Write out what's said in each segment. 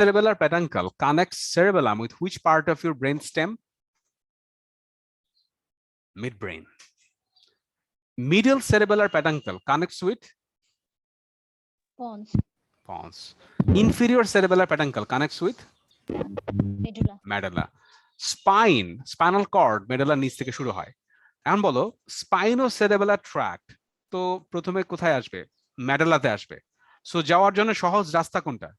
cerebellar peduncle connects cerebellum with which part of your brain stem? Midbrain. Middle cerebellar peduncle connects with? Pons. Pons. Inferior cerebellar peduncle connects with? Medulla. Medulla. Spinal cord medulla নিচ থেকে শুরু হয়। এখন বলো স্পাইনোসেরেবেলার tract তো প্রথমে কোথায় আসবে? মেডুলাতে আসবে। সো যাওয়ার জন্য সহজ রাস্তা কোনটা?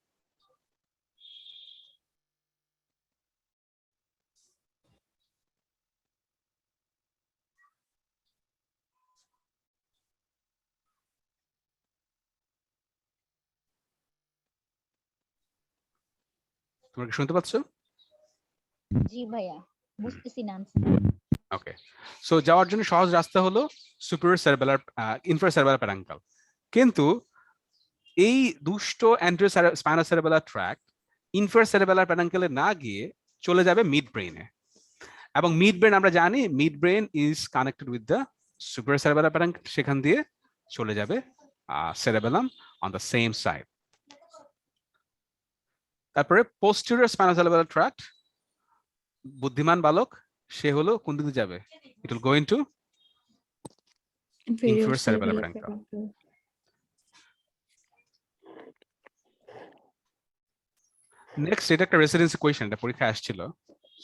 তোমরা কি শুনতে পাচ্ছ? জি ভাইয়া, বুঝতেছি না। ওকে, সো যাওয়ার জন্য সহজ রাস্তা হলো সুপিরিয়র সেরেবেলার ইনফেরিয়র সেরেবেলার প্যারাঙ্কাল। কিন্তু এই দুষ্ট অ্যান্টেরিয়র স্পাইনোসেরেবেলার ট্র্যাক্ট ইনফেরিয়র সেরেবেলার প্যারাঙ্কালে না গিয়ে চলে যাবে মিড ব্রেইনে। এবং মিড ব্রেন আমরা জানি mid brain is connected with the superior cerebellar peduncle, সেখান দিয়ে চলে যাবে cerebellum on the same side. তারপরে পোস্টেরিয়র স্পাইনোসেরেবেলার ট্র্যাক্ট, বুদ্ধিমান বালক সে হলো কোন দিকে যাবে? It will go into inferior cerebellar peduncle. Next, এটা একটা রেসিডেন্সি কোয়েশ্চেন, এটা পরীক্ষায় আসছিল।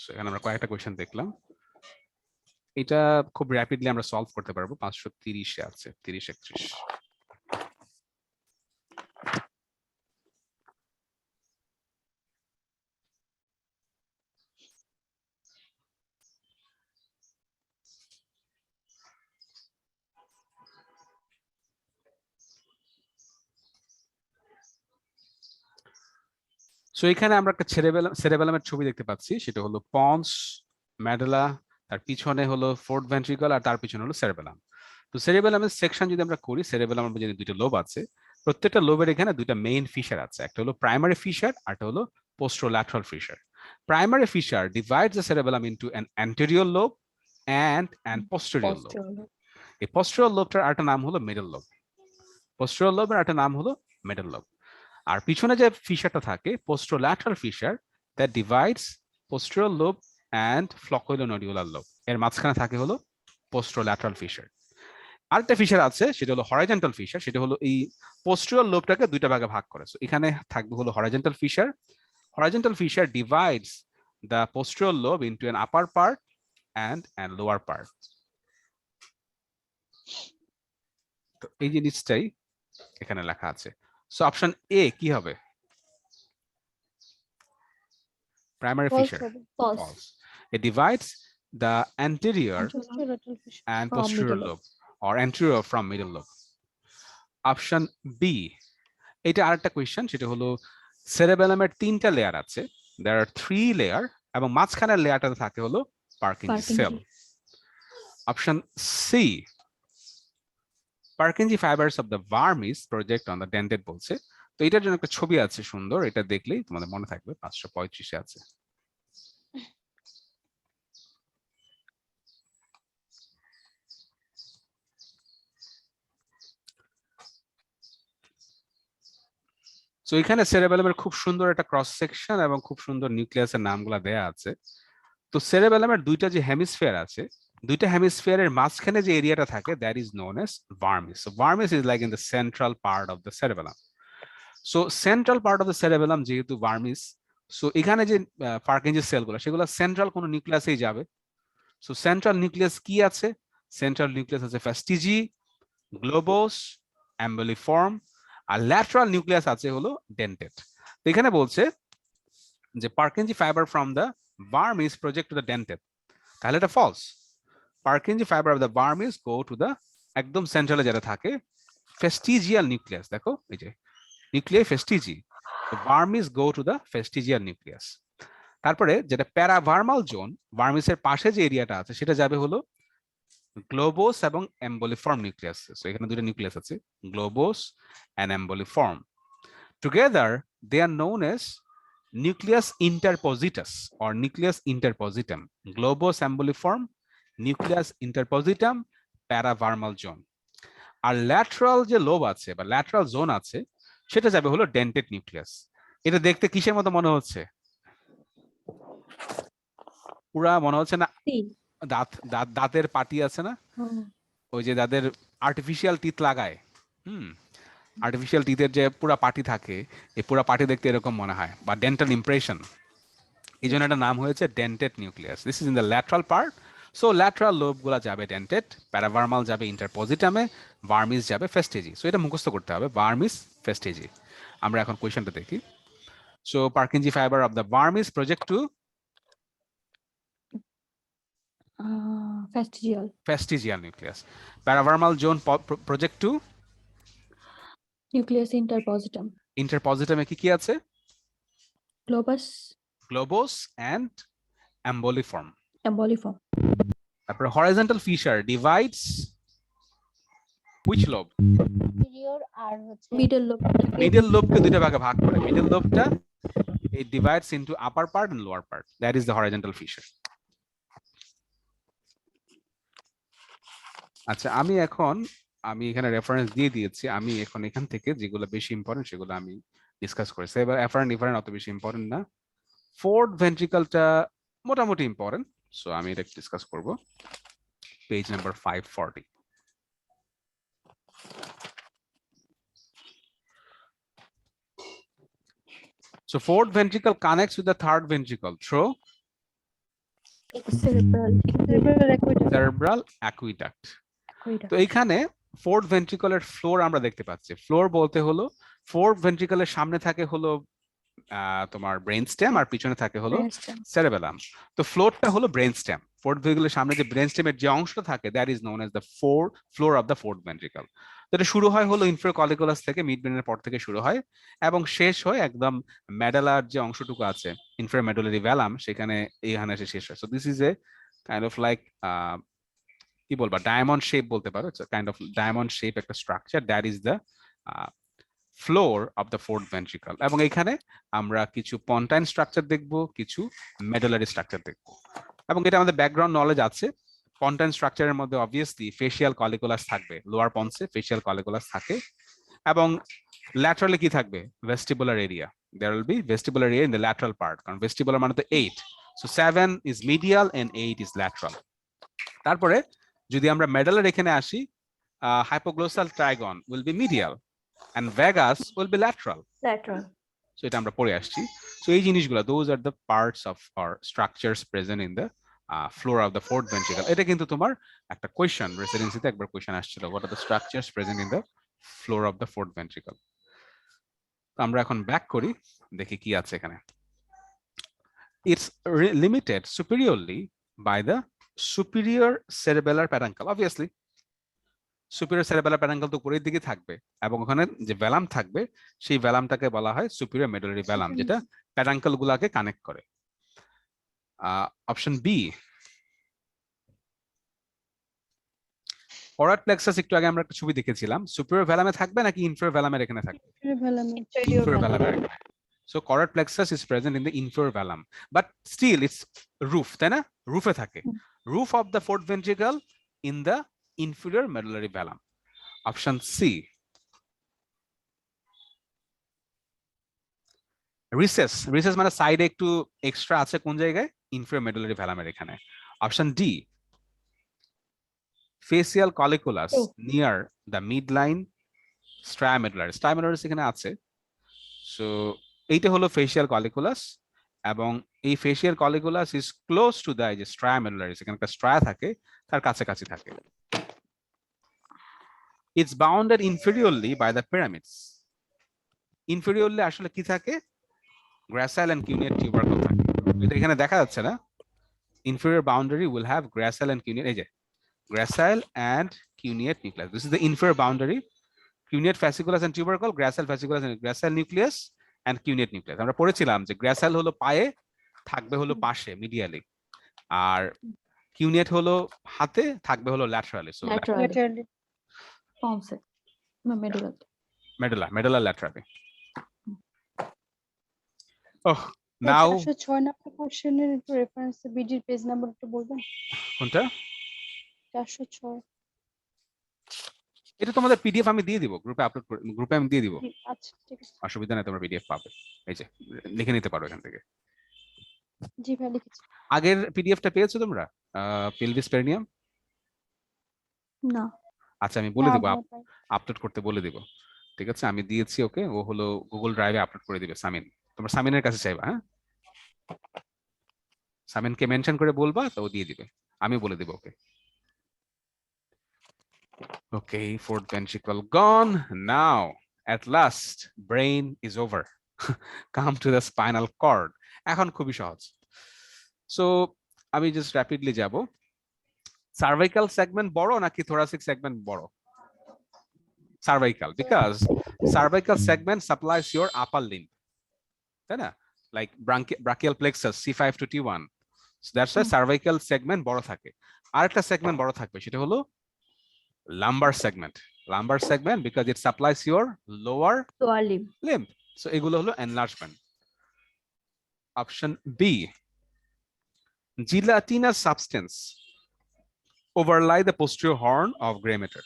সো এখানে আমরা কয়েকটা কোয়েশ্চেন দেখলাম। এটা খুব র্যাপিডলি আমরা সলভ করতে পারবো। 530 আছে, 30-31। সো এখানে আমরা একটা সেরেবেলামের ছবি দেখতে পাচ্ছি, সেটা হলো পন্স, মেডুলা, তার পিছনে হলো ফোর্থ ভেন্ট্রিকল, আর তার পিছনে হলো সেরেবেলাম। তো সেরেবেলামের সেকশন যদি আমরা করি, সেরেবেলাম আমরা জানি দুইটা লোব আছে, প্রত্যেকটা লোবের এখানে দুইটা মেইন ফিশার আছে, একটা হলো প্রাইমারি ফিশার আর একটা হলো posterolateral fissure. Primary fissure divides the cerebellum into an anterior lobe and posterior lobe. এই পোস্টেরিয়র লোবটার আরেকটা নাম হলো মিডল লোব, পোস্টেরিয়র লোবের আরেকটা নাম হলো মিডল লোব। আর পিছনে যে ফিশারটা থাকে posterolateral fissure, that divides posterior lobe and flocculonodular lobe. এর মাঝখানে থাকে হলো পোস্টোল্যাটারাল ফিশার। আরেকটা ফিশার আছে, সেটা হলো হরাইজন্টাল ফিশার, সেটা হলো এই পোস্টেরিয়র লোবটাকে দুইটা ভাগে ভাগ করে। এখানে থাকবে হলো horizontal fissure. Horizontal fissure divides the posterior lobe into an upper part and an lower part. তো এই জিনিসটাই এখানে লেখা আছে। সো অপশন এ কি হবে? Primary fissure. False. It divides the anterior and posterior lobe or anterior from middle lobe. Option B. এটা আরেকটা কোয়েশ্চেন, সেটা হলো সেরেবেলামের তিনটা লেয়ার আছে, there are 3 লেয়ার, এবং মাঝখানের লেয়ারটাতে থাকে হলো Purkinje cell. Option C, Purkinje fibers of the vermis project on the dentate বলছে। তো এটার জন্য একটা ছবি আছে সুন্দর, এটা দেখলেই তোমাদের মনে থাকবে। 535 আছে। সো এখানে সেরেবেলামের খুব সুন্দর একটা ক্রস সেকশন এবং খুব সুন্দর নিউক্লিয়াসের নামগুলা দেয়া আছে। তো সেরেবেলামের দুইটা যে হেমিস্ফিয়ার আছে, দুইটা হেমিস্ফিয়ারের মাঝখানে যে এরিয়াটা থাকে, that is known as vermis. So vermis is like in the central part of the cerebellum. So central part of the cerebellum যেহেতু ভার্মিস, সো এখানে যে পার্কিনজে সেলগুলো, সেগুলো সেন্ট্রাল কোনো নিউক্লিয়াসেই যাবে। সো সেন্ট্রাল নিউক্লিয়াস কি আছে? সেন্ট্রাল নিউক্লিয়াস আছে ফেস্টিজি, গ্লোবোস, অ্যাম্বলিফর্ম, আর ল্যাটারাল নিউক্লিয়াস আছে হলো ডেন্টেট। তো এখানে বলছে যে Purkinje fiber from the vermis project to the dentate, তাহলে এটা false. Purkinje fiber of the vermis go to the একদম সেন্ট্রালে যেটা থাকে ফেস্টিজিয়াল নিউক্লিয়াস। দেখো এই যে nuclei fastigii, vermis go to the fastigial nucleus. তারপরে যেটা প্যারাভার্মাল জোন, ভার্মিসের পাশে যে এরিয়াটা আছে, সেটা যাবে হলো গ্লোবোস এবং এম্বলিফর্ম নিউক্লিয়াস। সো এখানে দুটো নিউক্লিয়াস আছে, globose and emboliform. Together they are known as nucleus interpositus or nucleus interpositum, globus emboliform, nucleus interpositum, paravermal zone। R lateral যে লোব আছে বা ল্যাটারাল জোন আছে, সেটা যাবে হলো ডেন্টেট নিউক্লিয়াস। এটা দেখতে কিসের মতো মনে হচ্ছে? পুরা মনে হচ্ছে না তিন। দাঁতের পাটি আছে না, হুম। ওই যে যাদের আর্টিফিশিয়াল টিথ লাগায়, আর্টিফিশিয়াল টিথের যে পুরা পাটি থাকে, এই পুরা পাটি দেখতে এরকম মনে হয়, বা ডেন্টাল ইমপ্রেশন। এই জন্য একটা নাম হয়েছে dentate nucleus. This is in the lateral part. So lateral লোবগুলা যাবে ডেন্টেড, প্যারাভার্মাল যাবে ইন্টারপজিটামে, ভার্মিস যাবে ফেস্টেজি। সো এটা মুখস্থ করতে হবে, ভার্মিস ফেস্টেজি। আমরা এখন কোয়েশ্চনটা দেখি। So Purkinje fiber of the vermis project to Vestigial. vestigial nucleus. Paravermal zone project to Nucleus interpositum. interpositum কি কি আছে? Globus. Globose and emboliform. Emboliform. তারপর horizontal fissure divides which lobe? superior আর হচ্ছে Middle lobe. Middle lobe কে দুইটা ভাগে ভাগ করে। Middle lobe টা it divides into upper part and lower part. That is the horizontal fissure. আচ্ছা, আমি এখানে রেফারেন্স দিয়ে দিয়েছি। আমি এখন এখান থেকে যেগুলো বেশি ইম্পর্টেন্ট সেগুলো আমি ডিসকাস করেছি। এবার এফারেন্ট ইফারেন্ট অত বেশি ইম্পর্টেন্ট না। ফোর্থ ভেন্ট্রিকলটা মোটামুটি ইম্পর্টেন্ট, সো আমি এটা ডিসকাস করব। Page number 540। So fourth ventricle connects with the third ventricle through cerebral aqueduct. তো এইখানে ফোর্থ ভেন্ট্রিকলের ফ্লোর আমরা দেখতে পাচ্ছি। ফ্লোর বলতে হলো ফোর্থ ভেন্ট্রিকলের সামনে থাকে হলো তোমার ব্রেন স্টেম, আর পিছনে থাকে হলো সেরেবেলাম। তো ফ্লোরটা হলো ব্রেন স্টেম। ফোর্থ ভেন্ট্রিকলের সামনে যে ব্রেন স্টেমের যে অংশটা থাকে, that is known as the floor of the fourth ventricle. তো এটা শুরু হয় হলো ইনফেরিয়র কলিকুলাস থেকে, মিড ব্রেনের পর থেকে শুরু হয় এবং শেষ হয় একদম মেডালার যে অংশটুকু আছে, ইনফেরিয়র মেডুলারি ভ্যালাম, সেখানে এইখানে এসে শেষ হয়। So this is a kind of like কি বলবা, ডায়মন্ড শেপ বলতে পারো, কাইন্ড অফ ডায়মন্ড শেপ একটা structure, that is the floor of the fourth ventricle. এবং এখানে আমরা কিছু পন্টাইন স্ট্রাকচার দেখব, কিছু মেডুলারি স্ট্রাকচার দেখব, এবং এটা আমাদের ব্যাকগ্রাউন্ড নলেজ আছে। পন্টাইন স্ট্রাকচারের মধ্যে অবভিয়াসলি ফেশিয়াল কলিকুলাস থাকবে, লোয়ার পন্সে ফেশিয়াল কলিকুলাস থাকে, এবং ল্যাটারালি কি থাকবে, vestibular area. There will be vestibular area in the lateral part, কারণ ভেস্টিবুলার মানে তো 8, so 7 is medial and 8 is lateral. তারপরে যদি আমরা মেডালার এখানে আসি, hypoglossal trigon will be medial and vagus will be lateral. So এটা আমরা পড়ে আসছি। So এই জিনিসগুলো, those are the parts of or structures present in the floor of the fourth ventricle. এটা কিন্তু তোমার একটা কোয়েশ্চন, রেসিডেন্সিতে একবার কোয়েশ্চন আসছিল, what are the structures present in the floor of the fourth ventricle. তো আমরা এখন ব্যাক করি, দেখি কি আছে এখানে। It's limited superiorly by the superior cerebellar peduncle. Obviously superior cerebellar peduncle তো উপরের দিকে থাকবে, এবং ওখানে যে ভ্যালাম থাকবে সেই ভ্যালামটাকে বলা হয় সুপিরিয়র মেডুলারি ভ্যালাম, যেটা প্যারাঙ্কল গুলাকে কানেক্ট করে। অপশন বি, অরাট প্লেক্সাস একটু আগে আমরা একটা ছবি দেখেছিলাম, সুপিরিয়র ভ্যালামে থাকবে নাকি ইনফেরিয়র ভ্যালামের এখানে থাকবে? ইনফেরিয়র ভ্যালামের এখানে। So choroid plexus is present in the inferior velum, but still it's roof, তাই না? রুফে থাকে, roof of the fourth ventricle in the inferior medullary vellum. Option C, recess মানে সাইডে একটু এক্সট্রা আছে, কোন জায়গায়? inferior medullary vellum এর এখানে। Option D, facial colliculus near the midline striamedullaris. Striamedullaris এখানে আছে, সো এইটা হলো facial colliculus, এবং এই facial colliculus is close to the striamedullaris, এখানে একটা স্ট্রায়া থাকে, তার কাছাকাছি থাকে। It's bounded inferiorly by the pyramids. Inferiorly আসলে কি থাকে? Gracile and cuneate tubercle থাকে। এটা এখানে দেখা যাচ্ছে না। Inferior boundary will have gracile and cuneate, এই যে gracile and cuneate nucleus. This is the inferior boundary. Cuneate fasciculus and tubercle, gracile fasciculus and gracile nucleus and cuneate nucleus. আমরা পড়েছিলাম যে gracile হলো পায়ে, থাকবে হলো পাশে মিডিয়ালি, আর cuneate হলো হাতে, থাকবে হলো laterally. So Laterally. medulla laterally. Oh, now 406 নম্বর কোশ্চেনের একটু রেফারেন্স বিডির পেজ নাম্বার একটু বলবেন? কোনটা? 406। এটা তোমাদের পিডিএফ আমি দিয়ে দিব, গ্রুপে আপলোড করে, গ্রুপে আমি দিয়ে দিব, আচ্ছা ঠিক আছে। অসুবিধা নেই, তোমরা পিডিএফ পাবে। এই যে লিখে নিতে পারো এখান থেকে। জি ভাই লিখেছি। আগের পিডিএফটা পেয়েছো তোমরা, পেলভিস পেরিনিয়াম? না। আচ্ছা আমি বলে না দিব, ভাই পাই। আপলোড করতে বলে দিব। ঠিক আছে, আমি দিয়েছি ওকে, ও হলো গুগল ড্রাইভে আপলোড করে দিবে সামিন। তোমরা সামিনের কাছে চাইবা, হ্যাঁ, সামিনকে মেনশন করে বলবা, তো ও দিয়ে দিবে, আমি বলে দিব ওকে। Okay, fourth ventricle gone. Now, at last, brain is over. Come to the spinal cord. এখন খুবই সহজ। So, আমি just rapidly যাব। Cervical segment বড় নাকি thoracic segment বড়? Cervical, because cervical segment supplies your upper limb. তাই না? Like brachial plexus, C5 to T1. So that's why cervical segment বড় থাকে। আরেকটা segment বড় থাকবে, সেটা হলো lumbar segment. Lumbar segment because it supplies your lower Lower limb. limb. So এগুলো হলো enlargement. Option B, gelatinous substance overlie the posterior horn of gray matter.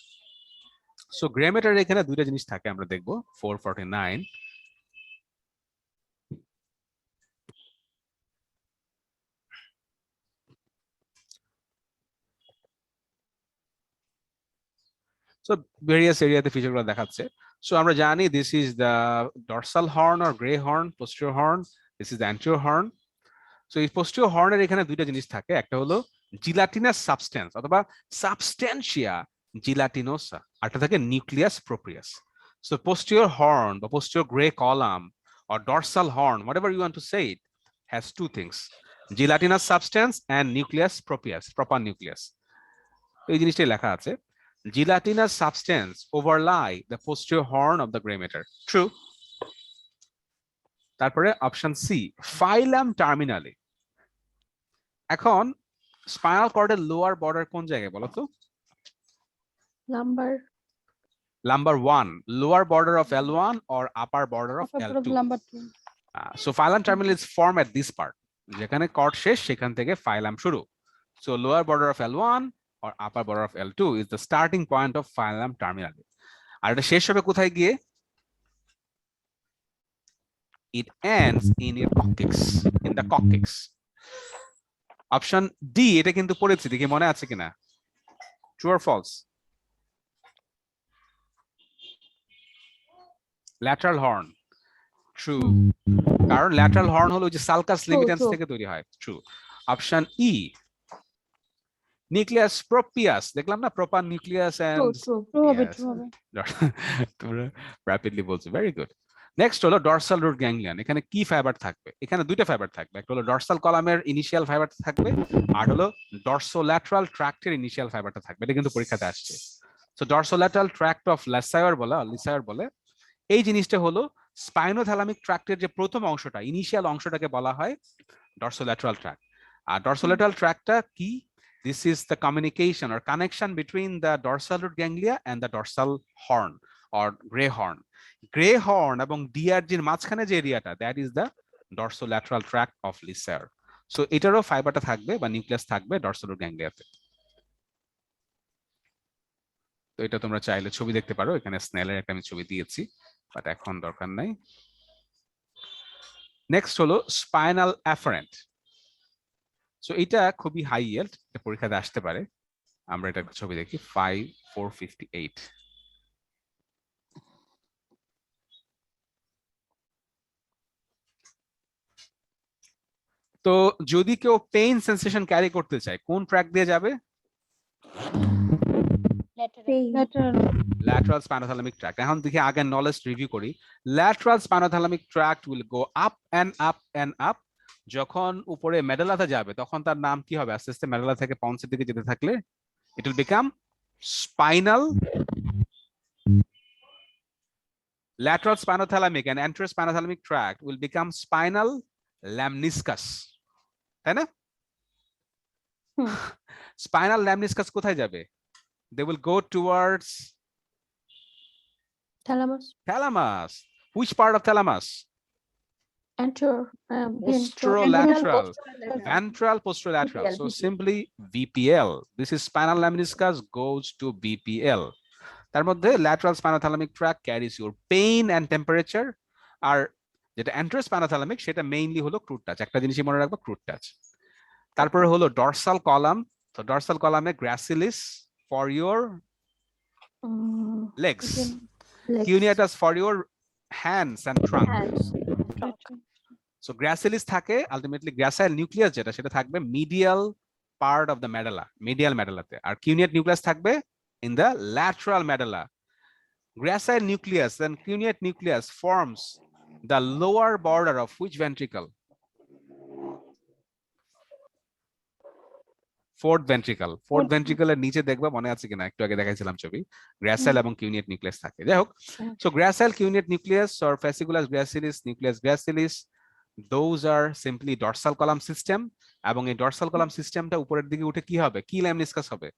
So gray matter এখানে দুইটা জিনিস থাকে, আমরা দেখব 449. So various area তে ফিচারগুলো দেখাচ্ছে। So আমরা জানি this is the dorsal horn or gray horn, posterior horn. This is the anterior horn. So এই posterior horn এর এখানে দুইটা জিনিস থাকে, একটা হলো gelatinous substance অথবা substantia gelatinosa, আরেকটা থাকে nucleus proprius. So posterior horn বা posterior gray column or dorsal horn, whatever you want to say it, has two things: gelatinous substance and nucleus proprius, proper nucleus. এই জিনিসটাই লেখা আছে, gelatinous substance overlie the posterior horn of the gray matter. True. তারপরে option C, ফাইলাম terminally. এখন spinal কর্ডের lower border কোন জায়গায় বলো তো? Lumbar. Lumbar 1, lower border of L1 or upper border of L2. Number 2। So phylum terminal is formed at this part. যেখানে cord শেষ সেখান থেকে ফাইলাম শুরু। So lower border of L1 or upper border of L2 is the starting point of phylum terminal. আর এটা শেষ হবে কোথায় গিয়ে? It ends in your coccyx, in the coccyx. Option D, এটা কিন্তু পড়েছি, দেখি মনে আছে কিনা, true or false? Lateral horn, true, কারণ lateral horn হলো যে সালকাস লিমিটেন্স থেকে তৈরি হয়, true. Option E, nucleus proprius, দেখলাম না, proper nucleus and True. True হবে Yes. ট্রু হবে। তোমরা rapidly বলছো, very good. নেক্সট হলো ডর্সাল রুট গ্যাংলিয়ন। এখানে কি ফাইবার থাকবে? এখানে দুইটা ফাইবার থাকবে, একটা হলো ডর্সাল কলামের ইনিশিয়াল ফাইবারটা থাকবে, আর হলো ডর্সোল্যাটারাল ট্র্যাক্টের ইনিশিয়াল ফাইবারটা থাকবে। এটা কিন্তু পরীক্ষাতে আসছে। সো ডর্সোল্যাটারাল ট্র্যাক্ট অফ ল্যাসায়ার বলে, এই জিনিসটা হলো স্পাইনোথ্যালামিক ট্র্যাক্টের যে প্রথম অংশটা, ইনিশিয়াল অংশটাকে বলা হয় ডর্সোল্যাটারাল ট্র্যাক্ট। আর ডর্সোল্যাটারাল ট্র্যাক্টটা কি? This is the communication or connection between the dorsal root ganglia and the dorsal horn or gray horn. Gray horn এবং ডিআরজির মাঝখানে যে এরিয়াটা, that is the dorsolateral tract of Lisser. So এটারও ফাইবারটা থাকবে বা নিউক্লিয়াস থাকবে dorsal root gangliaতে। তো এটা তোমরা চাইলে ছবি দেখতে পারো, এখানে স্নেলের একটা আমি ছবি দিয়েছি, বাট এখন দরকার নাই। নেক্সট হলো স্পাইনাল অ্যাফারেন্ট। সো এটা খুবই হাই ইয়েল্ড, এটা পরীক্ষাতে আসতে পারে। আমরা এটা ছবি দেখি, 5458। তো যদি কেউ পেইন সেন্সেশন ক্যারি করতে চায়, কোন ট্র্যাক দিয়ে যাবে? Pain. Lateral spinothalamic tract. এখন দেখি আগে নলেজ রিভিউ করি। Lateral spinothalamic tract will go up and up and up. যখন উপরে মেডালাতে যাবে তখন তার নাম কি হবে? আস্তে আস্তে মেডালা থেকে পন্সের দিকে যেতে থাকলে it will become spinal, lateral spinothalamic and anterior spinothalamic tract will become spinal lamniscus, তাই না? স্পাইনাল ল্যামনিসকাস কোথায় যাবে? They will go towards Thalamus. Which part of thalamus? Anterior. Posterolateral. Ventral posterolateral. VPL. So simply VPL. This is spinal lemniscus goes to VPL. তার মধ্যে lateral spinothalamic tract carries your pain and temperature, আর যেটা anterospinothalamic সেটা mainly হলো crude touch. একটা জিনিসই মনে রাখবো, ক্রুড টাচ। তারপরে হলো ডরসাল কলাম। তো ডরসাল কলামে gracilis for your legs, Legs. cuneatus for your hands and trunk. Hands. Right. So gracilis থাকে ultimately gracile nucleus যেটা সেটা থাকবে medial part of the medulla, medial medulla তে, আর cuneate nucleus থাকবে in the lateral medulla. Gracile nucleus and cuneate nucleus forms the lower border of which ventricle? Fourth ventricle. Fourth ventricle এর নিচে দেখবা, মনে আছে কিনা, একটু আগে দেখাইছিলাম ছবি, গ্রাসাইল এবং কিউনিয়েট নিউক্লিয়াস থাকে। যাই হোক, so gracile cuneate nucleus or fasciculus gracilis, nucleus gracilis, those are simply dorsal column system, এবং এই dorsal column সিস্টেমটা উপরের দিকে উঠে কি হবে, কি ল্যামনিসকাস হবে?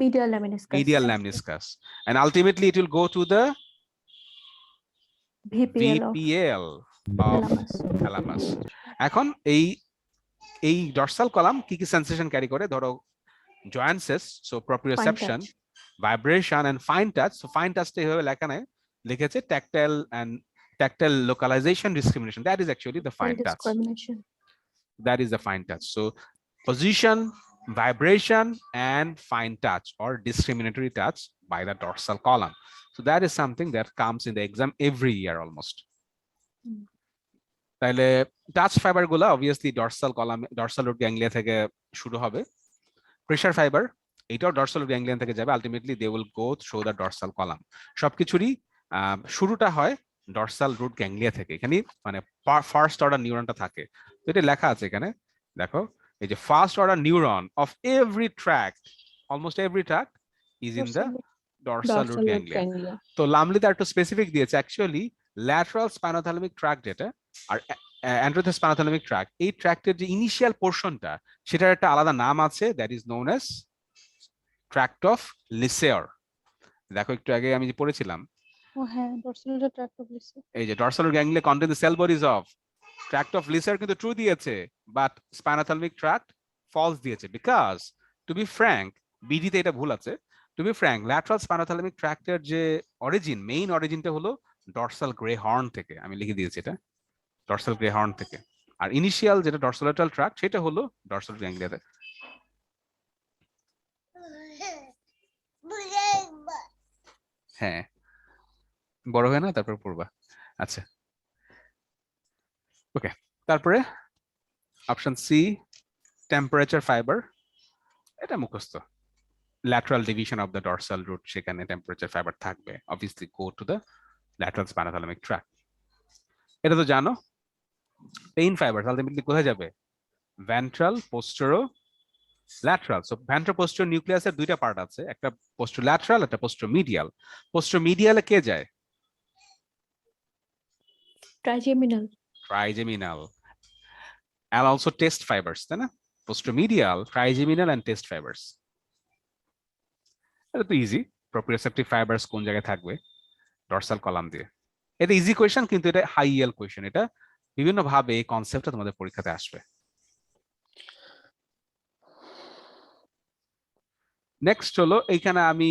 Medial lemniscus. Medial lemniscus, and ultimately it will go to the VPL of VPL of thalamus. thalamus. এখন এই dorsal column কি কি সেন্সেশন ক্যারি করে? ধরো জয়েন্সেস, so proprioception, touch. Vibration and fine touch. So fine টাচটা এইভাবে লেখা নেই, লিখেছে tactile and tactile localization discrimination. That is actually the fine touch. Discrimination. That is the fine touch. So position, vibration, and fine touch or discriminatory touch by the dorsal column. So that is something that comes in the exam every year almost. তাহলে touch fiber গুলো obviously dorsal column, dorsal root ganglia থেকে শুরু হবে। Pressure fiber এটাও dorsal root ganglion থেকে যাবে, ultimately they will go through the dorsal column. সবকিছুরই শুরুটা হয় ডরসাল রুট গ্যাংলিয়া থেকে, এখানে মানে ফার্স্ট অর্ডার নিউরনটা থাকে। তো এটা লেখা আছে এখানে, দেখো এই যে first order neuron of every tract, almost every tract is in the dorsal root ganglia. তো লামলিতে একটু স্পেসিফিক দিয়েছে, অ্যাকচুয়ালি ল্যাটারাল স্পাইনোথ্যালামিক ট্র্যাক্ট যেটা আর অ্যান্টেরো স্পাইনোথ্যালামিক ট্র্যাক্ট, এই ট্র্যাক্টের যে ইনিশিয়াল পোর্শনটা সেটার একটা আলাদা নাম আছে, that is known as tract of Lissauer. দেখো একটু আগে আমি যে পড়েছিলাম, ও হ্যাঁ, dorsal tract of Lisser. এই যে dorsal ganglia contain the cell bodies of tract of Lissauer কিন্তু ট্রু দিয়েছে, বাট স্পাইনোথ্যালামিক ট্র্যাক্ট ফলস দিয়েছে, বিকজ টু বি ফ্র্যাঙ্ক বিডিতে এটা ভুল আছে। To be frank, lateral spinothalamic ট্র্যাক্টের যে অরিজিন, মেইন অরিজিনটা হলো ডরসাল গ্রে হর্ন থেকে, আমি লিখে দিয়েছি এটা ডরসাল গ্রে হর্ন থেকে, আর ইনিশিয়াল যেটা ডরসালেটাল ট্র্যাক্ট সেটা হলো ডরসাল গ্যাংলিয়াতে। হ্যাঁ, বড় হয় না তারপর পড়বা। আচ্ছা, ওকে, তারপরে অপশন সি টেম্পারেচার ফাইবার, এটা মুখস্থ। lateral division of the dorsal root, সেখানে টেম্পারেচার ফাইবার থাকবে, obviously go to the lateral spinothalamic tract। এটা তো জানো। পেইন ফাইবার আলটিমেটলি কোথায় যাবে? Ventral, postero, lateral. So ventral postero নিউক্লিয়াসের দুইটা পার্ট আছে, একটা পোস্টেরোল্যাটারাল, একটা পোস্টেরোমিডিয়াল। পোস্টেরোমিডিয়ালে কে যায়? Trigeminal. Trigeminal, and also test fibers, তাই না? পোস্টেরোমিডিয়াল, ট্রাইজেমিনাল and test fibers। এটা তো ইজি। প্রপ্রিওসেপটিভ ফাইবারস কোন জায়গায় থাকবে? ডরসাল কলাম দিয়ে। এটা ইজি কোয়েশ্চেন, কিন্তু এটা হাই ইএল কোয়েশ্চেন, এটা বিভিন্ন ভাবে এই কনসেপ্টটা তোমাদের পরীক্ষাতে আসবে। নেক্সট হলো, এইখানে আমি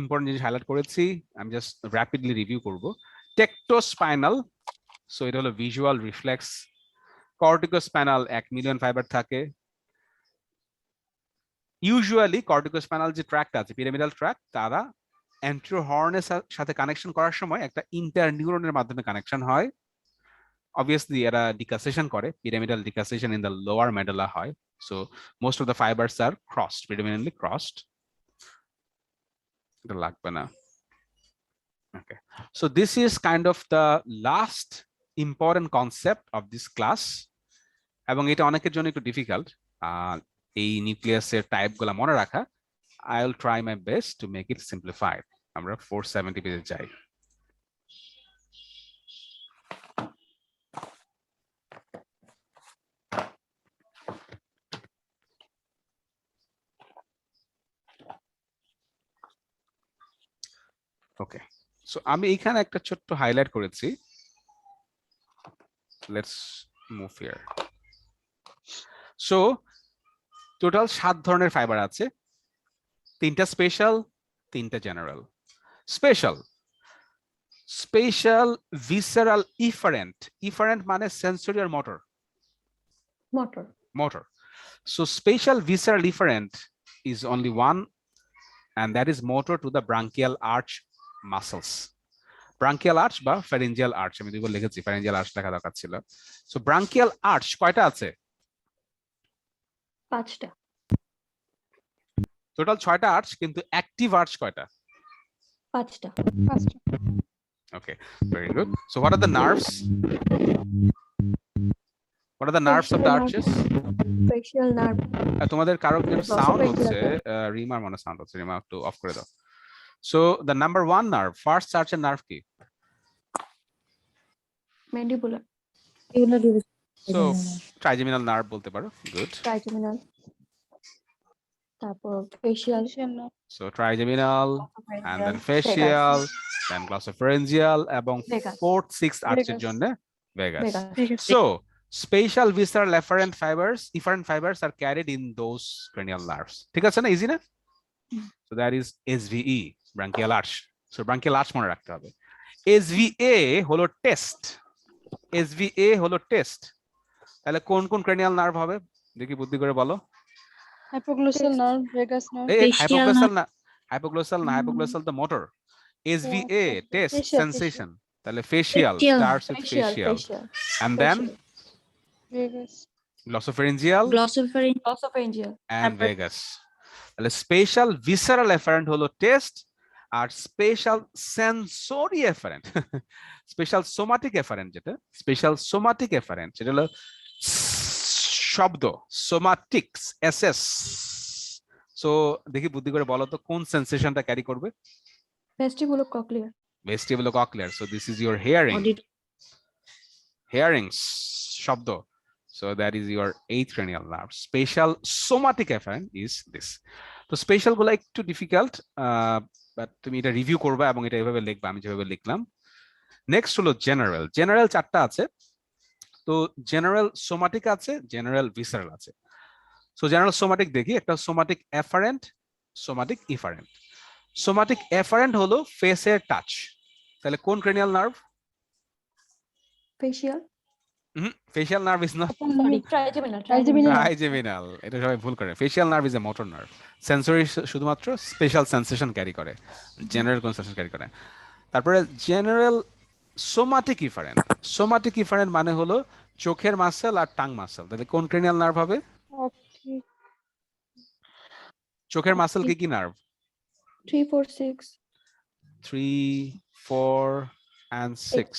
ইম্পর্টেন্ট জিনিস হাইলাইট করেছি, আমি জাস্ট র্যাপিডলি রিভিউ করব। টেকটোস্পাইনাল, সো এটা হলো visual reflex. Corticospinal 1 million fibre থাকে। ইউজুয়ালি কর্টিকোস্পাইনাল যে ট্র্যাক্ট আছে, পিরামিডাল ট্র্যাক্ট, তারা অ্যান্টেরিয়র হর্নের সাথে কানেকশন করার সময় একটা ইন্টার নিউরনের মাধ্যমে কানেকশন হয়। obviously এরা ডিকাসেশন করে, pyramidal decussation in the lower medulla হয়। So most of the fibres are crossed, predominantly crossed। এটা লাগবে না। Okay, so this is kind of the last important concept of this class, এবং এটা অনেকের জন্য একটু ডিফিকাল্ট এই নিউক্লিয়াসের টাইপগুলো মনে রাখা। I will try my best to make it simplified. আমরা 470 পেজে যাই। ওকে, সো আমি এখানে একটা ছোট্ট হাইলাইট করেছি। Let's move here. So total 7 ধরনের ফাইবার আছে। তিনটা স্পেশাল, তিনটা general. Special, special visceral efferent. Efferent মানে sensory R motor, Motor. motor. So spatial visceral efferent is only one, and that is motor to the branchial arch muscles. Branchial arch বা pharyngeal arch, আমি দুইবার লিখেছি, pharyngeal arch লেখা দরকার ছিল। So branchial arch কয়টা আছে? 5টা। টোটাল 6টা আর্চ, কিন্তু অ্যাক্টিভ আর্চ কয়টা? 5টা। 5টা। Okay, very good. So what are the nerves? What are the nerves of the Facial arches? Facial nerve. তোমাদের কারো সাউন্ড Glossopharyngeal হচ্ছে, nerve. রিমার মনে সাউন্ড হচ্ছে, রিমা একটু অফ করে দাও। So the number 1 nerve, first arch nerve কি? Mandibular. So trigeminal nerve বলতে পারো, good. Trigeminal. তারপর facial. Facial nerve. So trigeminal, and then facial, then glossopharyngeal, এবং Vagus. 4th 6th arch এর Vagus. জন্য vagus. Vagus. So spatial visceral efferent fibers are carried in those cranial nerves. ঠিক আছে না, easy না? So that is SVE, branchial arch. So branchial arch মনে রাখতে হবে। SVA হলো টেস্ট, SVA হলো টেস্ট। তাহলে কোন কোন ক্রেনিয়াল নার্ভ হবে দেখি, বুদ্ধি করে বলো। Hypoglossal nerve, vagus nerve. Hypoglossal না, hypoglossal the motor. SVA taste, Facial, sensation, তাহলে facial starts with facial, and then Vagus. glossopharyngeal Glossopharyngeal. and vagus. তাহলে স্পেশাল ভিসারাল এফারেন্ট হলো টেস্ট, আর special sensory efferent, special somatic efferent যেটা, special somatic efferent সেটা হলো শব্দ, সোমাটিক্স, SS. So দেখি বুদ্ধি করে বলো তো কোন সেন্সেশনটা ক্যারি করবে? Vestibulocochlear. Vestibulocochlear. So this is your hearing, hearing শব্দ. So that is your 8th cranial nerve. Spatial somatic efferent is this. তো স্পেশাল গুলো একটু ডিফিকাল্ট, বাট তুমি এটা রিভিউ করবে এবং এটা এভাবে লিখবা আমি যেভাবে লিখলাম। নেক্সট হলো জেনারেল। জেনারেল 4টা আছে। তো জেনারেল সোমাটিক আছে, জেনারেল ভিসারাল আছে। সো জেনারেল সোমাটিক দেখি, একটা somatic efferent, somatic efferent. Somatic efferent হলো ফেসের টাচ। তাহলে কোন cranial nerve? Facial. Facial nerve is not, Sorry, trigeminal. Trigeminal. Trigeminal, এটা সবাই ভুল করে। Facial nerve is a motor nerve, sensory শুধুমাত্র স্পেশাল সেন্সেশন ক্যারি করে, জেনারেল কোন সেন্সেশন ক্যারি করে। তারপরে general somatic efferent. Somatic efferent মানে হলো চোখের মাসল আর টাং মাসল। তাহলে কোন ক্রেনিয়াল নার্ভ হবে? Optic. চোখের মাসল কি কি নার্ভ? 3, 4, 6. 3, 4 and 6।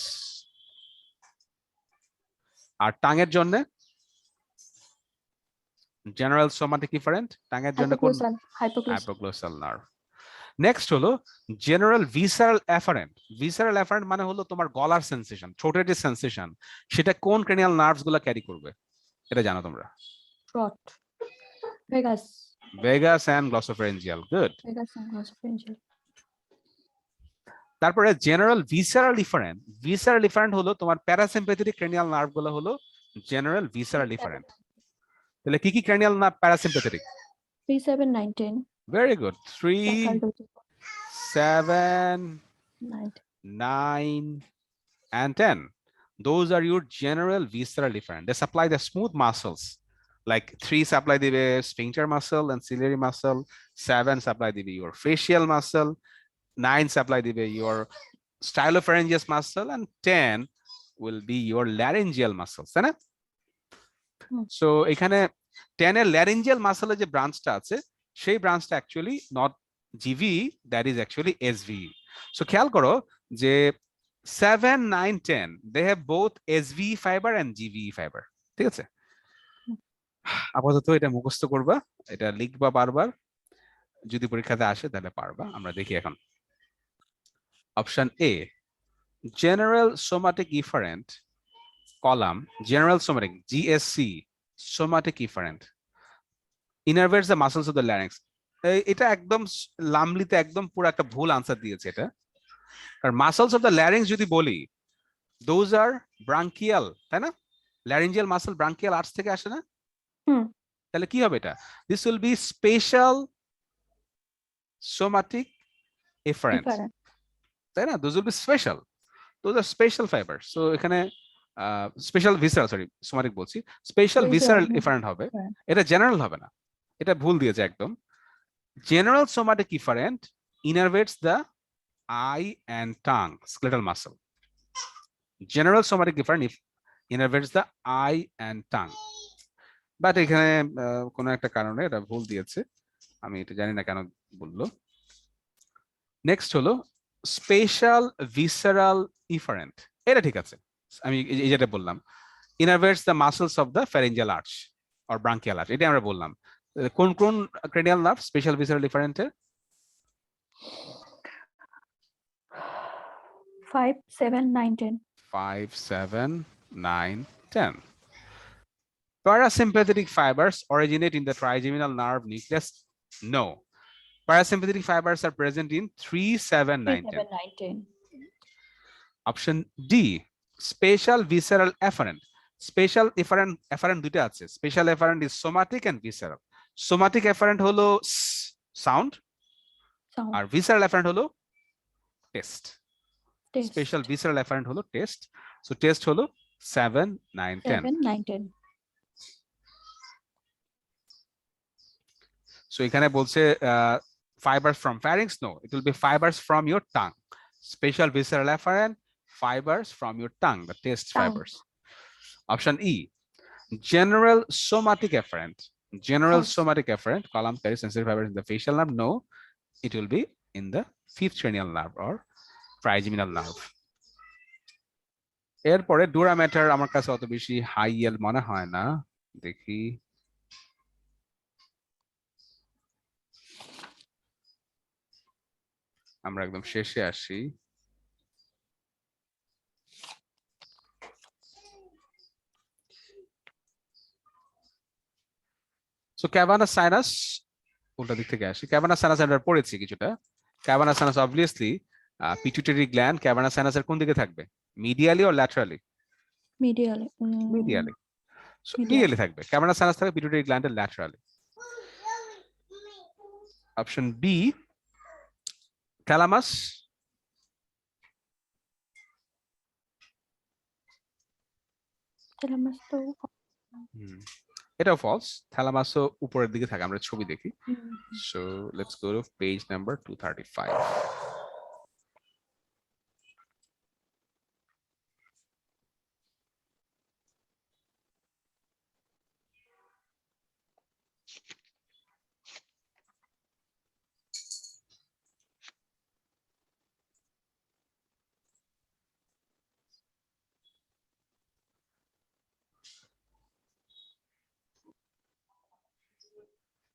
আর টাঙের জন্য জেনারেল সোমাটিক ইফারেন্ট, টাঙের জন্য কোন? Hypoglossal. Hypoglossal nerve. নেক্সট হলো general visceral efferent. Visceral efferent মানে হলো তোমার গলার সেন্সেশন, ঠোঁটের যে সেন্সেশন, সেটা কোন ক্রেনিয়াল নার্ভস গুলো ক্যারি করবে? এটা জানো তোমরা? Throat. Vagus. Vagus and glossopharyngeal, good. Vagus and glossopharyngeal. তারপরে general visceral efferent. Visceral efferent হলো তোমার প্যারাসিম্প্যাথেটিক ক্রেনিয়াল নার্ভ গুলো হলো জেনারেল ভিসারাল ইফারেন্ট। তাহলে কি কি cranial nerve parasympathetic? 3, 7, 9, 10. Very good. 3, Sacral 7, 9. 9 and 10. Those are your general visceral efferent. They supply the smooth muscles. Like 3 supply the sphincter muscle and ciliary muscle, 7 supply the your facial muscle, 9 supply the your stylopharyngeus muscle, and 10 will be your laryngeal muscles. তাই না? So এখানে 10 এর laryngeal muscle যে ব্রাঞ্চটা আছে, সেই ব্রাঞ্চটা actually not GVE, that is actually SVE. So খেয়াল করো যে 7, 9, 10 they have both SVE fiber and GVE fiber. ঠিক আছে, আপাতত এটা মুখস্থ করবা, এটা লিখবা বারবার, যদি পরীক্ষাতে আসে তাহলে পারবা। আমরা দেখি এখন option A, general somatic efferent column, general somatic GSC, somatic efferent innervates the muscles of the larynx. এটা একদম লামলিতে একদম পুরো একটা ভুল আনসার দিয়েছে এটা। কারণ মাসলস অফ দ্য ল্যারিংস যদি বলি, those are branchial, তাই না? laryngeal muscle branchial arch থেকে আসে না? তাহলে কি হবে এটা? This will be spatial somatic, efferent, Efferent. তাই না? Those will be special. Those are special fibers. So এখানে স্পেশাল ভিসারাল, সরি সোমাটিক বলছি, স্পেশাল ভিসারাল Visceral, এফারেন্ট হবে, efferent. এটা জেনারেল হবে না, এটা ভুল দিয়েছে একদম। General somatic efferent innervates the eye and tongue skeletal muscle. General somatic efferent innervates the eye and tongue. But এখানে কোনো একটা কারণে এটা ভুল দিয়েছে, আমি এটা জানি না কেন বললো। নেক্সট হলো স্পেশাল ভিসারাল ইফারেন্ট, এটা ঠিক আছে, আমি এই যেটা বললাম innervates the muscles of the pharyngeal arch or bronchial arch, এটা আমরা বললাম। কোন কোন cranial nerve special visceral ইফারেন্টের? 5, 7, 9, 10. 5, 7, 9, 10. Parasympathetic fibers originate in the trigeminal nerve nucleus. No. Parasympathetic fibers are present in 3, 7, 9, 3, 10. 7, 9, 10. Option D. Spatial visceral efferent. Spatial efferent দুটো আছে। Spatial efferent is somatic and visceral. Somatic efferent হলো sound, Sound. আর visceral efferent হলো taste. Taste. Spatial visceral efferent হলো taste. So taste হলো 7, 9, 10. 7, 9, 10. So এখানে বলছে fibers from pharynx. No, it will be fibers from your tongue. Spatial visceral efferent, fibers from your tongue, the taste Tongue. fibers. Option E. General somatic efferent. General Yes. somatic efferent, column carries sensory fibers in the facial nerve. No, it will be in the fifth cranial nerve or trigeminal nerve. এরপরে dura matter আমার কাছে অত বেশি high Yale মনে হয় না, দেখি। আমরা একদম শেষে আসি। সো ক্যাভানাস সাইনাস, উল্টা দিক থেকে আসি। ক্যাভানাস সাইনাস আমরা পড়েছি কিছুটা। Cavernous sinus obviously pituitary gland cavernous সাইনাসের কোন দিকে থাকবে, medially or laterally? Medially. Medially. So Medial. Medially থাকবে, ক্যাভানাস সাইনাস থাকবে পিটুইটারি গ্ল্যান্ডের laterally. Option B thalamus. Thalamus তো এটাও ফলস, থ্যালামাসও উপরের দিকে থাকে, আমরা ছবি দেখি। হুম, So let's go to page number 235.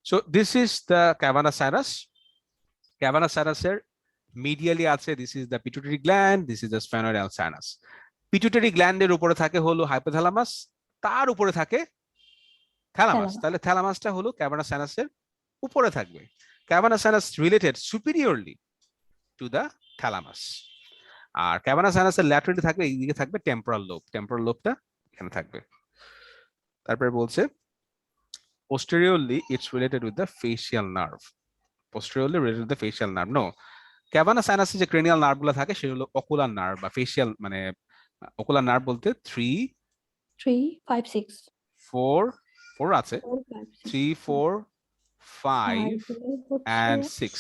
So this is the cavernous sinus. Cavernous sinus এর medially আছে, this is the pituitary gland, this is the sphenoidal sinus. Pituitary gland এর উপরে থাকে হলো hypothalamus, তার উপরে থাকে thalamus, Thalamus. তাহলে thalamusটা হলো cavernous sinus এর উপরে থাকবে। Cavernous sinus related superiorly to the thalamus. R cavernous sinus এর laterally থাকবে, এইদিকে থাকবে temporal lobe, temporal lobe-টা এখানে থাকবে। তারপরে বলছে posteriorly it's related with the facial nerve. Posteriorly related with the facial nerve. No, cavernous sinus যে cranial nerve গুলো থাকে সেগুলো হলো ocular nerve বা facial, মানে ocular nerve বলতে 3, 3, 5, 6. 4 আছে, 4, 5, 6. 3, 4, 5 হচ্ছে and 6.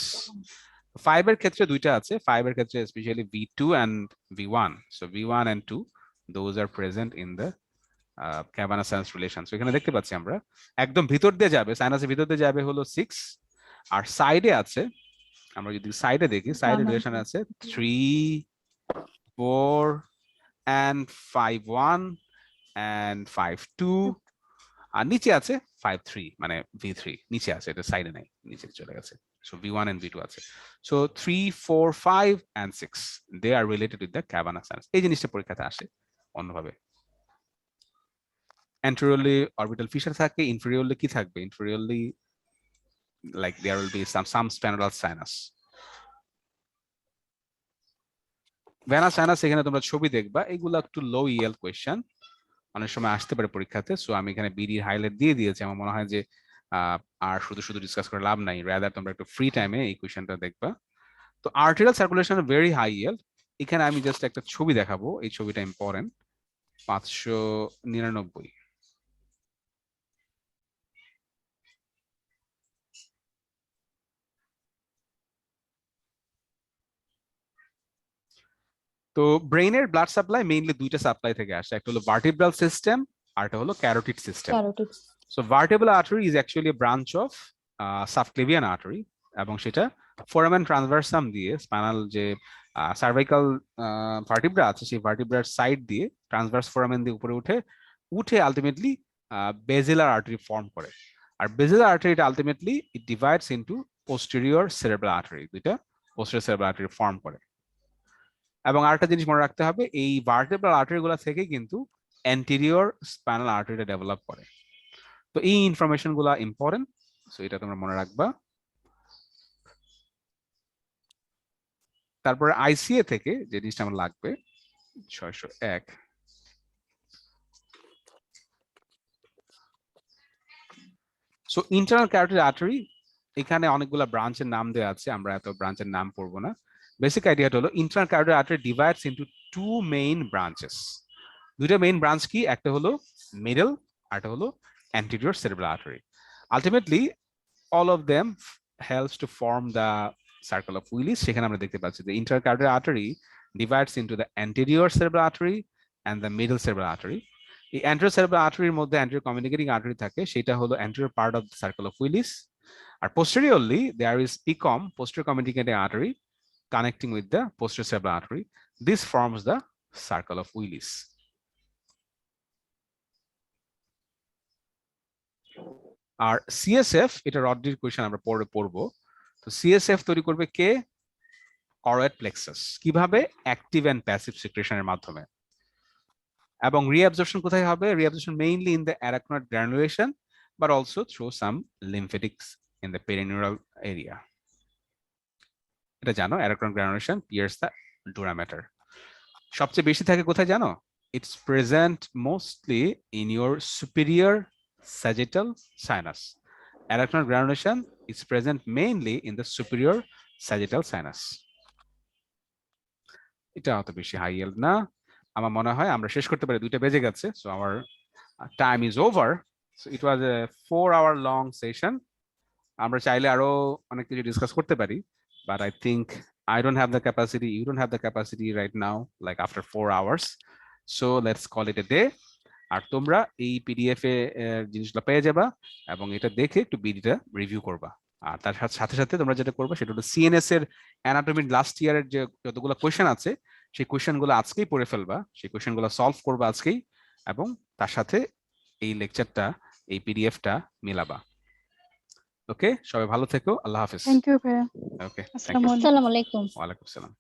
5 এর ক্ষেত্রে দুইটা আছে, 5 এর ক্ষেত্রে especially V2 and V1. So V1 and 2, those are present in the cavernous sinus relation. So এখানে দেখতে পাচ্ছি আমরা একদম ভিতর দিয়ে যাবে, সাইনাসের ভিতর দিয়ে যাবে হলো 6, আর সাইডে আছে, আমরা যদি সাইডে দেখি, সাইডে রিলেশন আছে 3, 4 and 5, 1 and 5, 2, আর নিচে আছে 5, 3, মানে V3 নিচে আছে, এটা সাইডে নাই, নিচে চলে গেছে। So V1 and V2 আছে। So 3, 4, 5 and 6, they are related with the cavernous sinus. এই জিনিসটা পরীক্ষাতে আসে অন্যভাবে। Anteriorly orbital fissure থাকে, inferiorly কি থাকবে, inferiorly like there will be some sphenoidal sinus. Vena sinus এখানে তোমরা ছবি দেখবা, এগুলো একটু লো ইএল কোয়েশ্চেন, অনেক সময় আসতে পারে পরীক্ষাতে। সো আমি এখানে বিডি হাইলাইট দিয়ে দিয়েছি, আমার মনে হয় যে আর শুধু শুধু ডিসকাস করে লাভ নাই, রাদার তোমরা একটু ফ্রি টাইমে এই কোয়েশ্চেনটা দেখবা। তো arterial circulation very high yield. এখানে আমি জাস্ট একটা ছবি দেখাবো, এই ছবিটা ইম্পর্টেন্ট। 599। তো ব্রেইনের ব্লাড সাপ্লাই মেইনলি দুইটা সাপ্লাই থেকে আসে, একটা হলো ভার্টিব্রাল সিস্টেম আর একটা হলো carotid system. Carotid. So vertebral artery is actually A branch of subclavian artery, এবং সেটা ফোরামেন ট্রান্সভার্সাম দিয়ে স্পাইনাল যে সার্ভাইকাল ভার্টিব্রা আছে সেই ভার্টিব্রার সাইড দিয়ে ট্রান্সভার্স ফোরামেন দিয়ে উপরে উঠে আলটিমেটলি বেজিলার আর্টারি ফর্ম করে। আর বেজিলার আর্টারিটা ultimately it divides into posterior cerebral artery, দুইটা পোস্টেরিয়র সেরেব্রাল আর্টারি ফর্ম করে। এবং আরেকটা জিনিস মনে রাখতে হবে, এই ভার্টিব্রাল আর্টারিগুলো থেকে কিন্তু অ্যান্টেরিয়র স্পাইনাল আর্টারিটা ডেভেলপ করে। তো এই ইনফরমেশন গুলা ইম্পর্টেন্ট, সো এটা তোমরা মনে রাখবা। তারপরে আইসিএ থেকে যে জিনিসটা আমার লাগবে 601, সো ইন্টারনাল ক্যারোটিড আর্টারি, এখানে অনেকগুলা ব্রাঞ্চের নাম দেওয়া আছে, আমরা এত ব্রাঞ্চের নাম পড়বো না। বেসিক আইডিয়াটা হলো internal carotid artery divides into two main branches. দুইটা মেইন ব্রাঞ্চ কি, একটা হলো মিডল আর একটা হলো anterior cerebral artery. Ultimately all of them helps to form the circle of Willis. সেখানে আমরা দেখতে পাচ্ছি the intercardial artery divides into the anterior cerebral artery and the middle cerebral artery. এই anterior cerebral artery এর মধ্যে anterior communicating artery থাকে, সেটা হলো anterior part of the circle of Willis. আর posteriorly there is PCOM, posterior communicating artery, connecting with the posterior cerebral artery. This forms the circle of Willis. আর CSF, এটা রড্রির question আমরা পরে পড়বো। তো সিএসএফ তৈরি করবে কে? Choroid plexus. কিভাবে? অ্যাক্টিভ এন্ড প্যাসিভ সিক্রেশনের মাধ্যমে। এবং রিঅ্যাবজর্পশন কোথায় হবে? Reabsorption mainly in the arachnoid granulation but also through some lymphatics in the perineural area. এটা জানো, arachnoid granulation pierce the dura mater. সবচেয়ে বেশি থাকে কোথায় জানো? It's present mostly in your superior sagittal sinus. Arachnoid granulation is present mainly in the superior sagittal sinus. এটা অত বেশি হাই ইয়েল্ড না, আমার মনে হয় আমরা শেষ করতে পারি, 2টা বেজে গেছে। So our time is over. So it was A 4 hour long session. আমরা চাইলে আরো অনেক কিছু ডিসকাস করতে পারি, but I think I don't have the capacity, you don't have the capacity right now, like after 4 hours. So let's call it a day. আর তোমরা এই PDF এ জিনিসগুলো পেয়ে যাবা এবং এটা দেখে একটু বিডিটা রিভিউ করবা। আর তার সাথে সাথে তোমরা যেটা করবা সেটা হলো সিএনএস এর অ্যানাটমির লাস্ট ইয়ারের যে যতগুলো কোয়েশ্চেন আছে সেই কোয়েশ্চেনগুলো আজকেই পড়ে ফেলবা, সেই কোয়েশ্চেনগুলো সলভ করবা আজকেই, এবং তার সাথে এই লেকচারটা, এই পিডিএফটা মেলাবা। ওকে, সবাই ভালো থেকো, আল্লাহ হাফেজ। Thank you, ভাইয়া। ওকে, আসসালামু আলাইকুম। আসসালামু আলাইকুম। ওয়ালাইকুম আসসালাম।